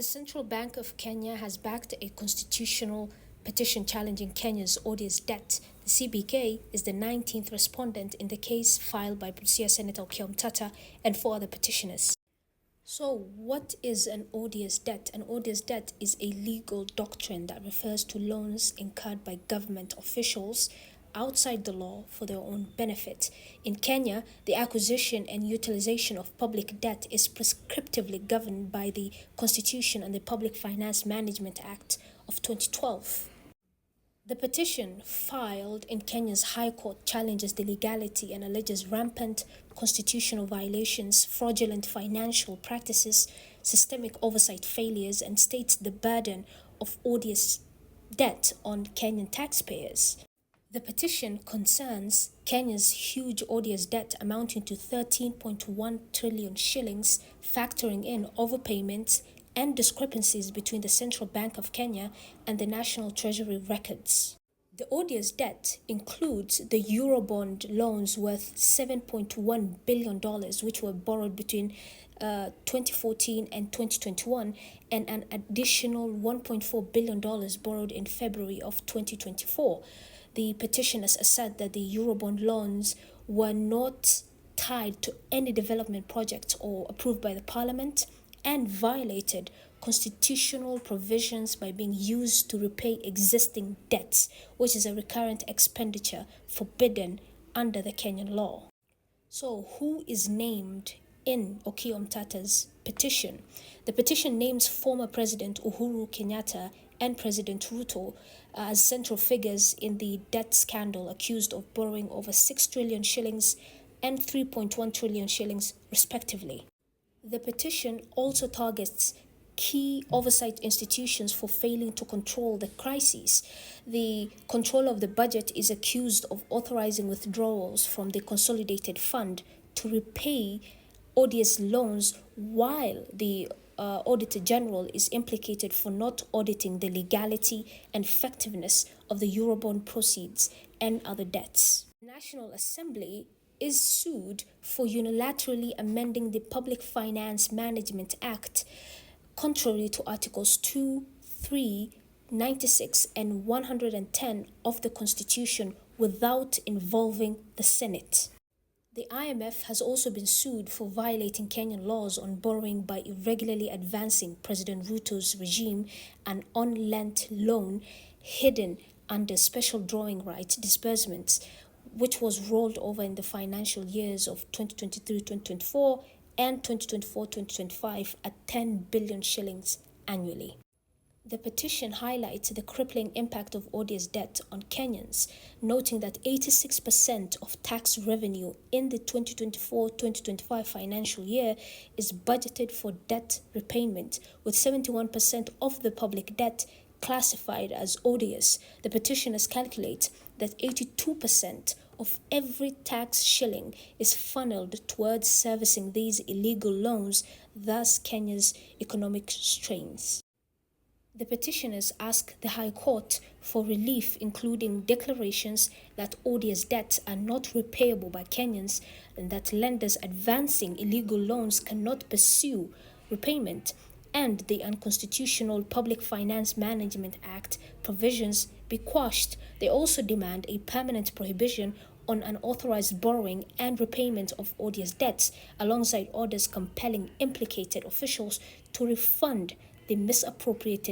The Central Bank of Kenya has backed a constitutional petition challenging Kenya's odious debt. The CBK is the 19th respondent in the case filed by Busia Senator Omtatah and four other petitioners. So, what is an odious debt? An odious debt is a legal doctrine that refers to loans incurred by government officials outside the law for their own benefit. In Kenya, the acquisition and utilization of public debt is prescriptively governed by the Constitution and the Oubliv Finance Management Act of 2012. The petition filed in Kenya's High Court challenges the legality and alleges rampant constitutional violations, fraudulent financial practices, systemic oversight failures, and states the burden of odious debt on Kenyan taxpayers. The petition concerns Kenya's huge odious debt amounting to 13.1 trillion shillings, factoring in overpayments and discrepancies between the Central Bank of Kenya and the National Treasury records. The odious debt includes the Eurobond loans worth $7.1 billion, which were borrowed between 2014 and 2021, and an additional $1.4 billion borrowed in February of 2024. The petitioners assert that the Eurobond loans were not tied to any development project or approved by the parliament and violated constitutional provisions by being used to repay existing debts, which is a recurrent expenditure forbidden under the Kenyan law. So, who is named in Omtatah's petition? The petition names former President Uhuru Kenyatta and President Ruto as central figures in the debt scandal, accused of borrowing over 6 trillion shillings and 3.1 trillion shillings, respectively. The petition also targets key oversight institutions for failing to control the crises. The controller of the budget is accused of authorizing withdrawals from the consolidated fund to repay odious loans, while the Auditor General is implicated for not auditing the legality and effectiveness of the Eurobond proceeds and other debts. The National Assembly is sued for unilaterally amending the Oubliv Finance Management Act, contrary to Articles 2, 3, 96, and 110 of the Constitution, without involving the Senate. The IMF has also been sued for violating Kenyan laws on borrowing by irregularly advancing President Ruto's regime an on-lent loan hidden under special drawing rights disbursements, which was rolled over in the financial years of 2023-2024 and 2024-2025 at 10 billion shillings annually. The petition highlights the crippling impact of odious debt on Kenyans, noting that 86% of tax revenue in the 2024-2025 financial year is budgeted for debt repayment, with 71% of the public debt classified as odious. The petitioners calculate that 82% of every tax shilling is funneled towards servicing these illegal loans, thus Kenya's economic strains. The petitioners ask the High Court for relief, including declarations that odious debts are not repayable by Kenyans and that lenders advancing illegal loans cannot pursue repayment, and the unconstitutional Oubliv Finance Management Act provisions be quashed. They also demand a permanent prohibition on unauthorized borrowing and repayment of odious debts, alongside orders compelling implicated officials to refund the misappropriated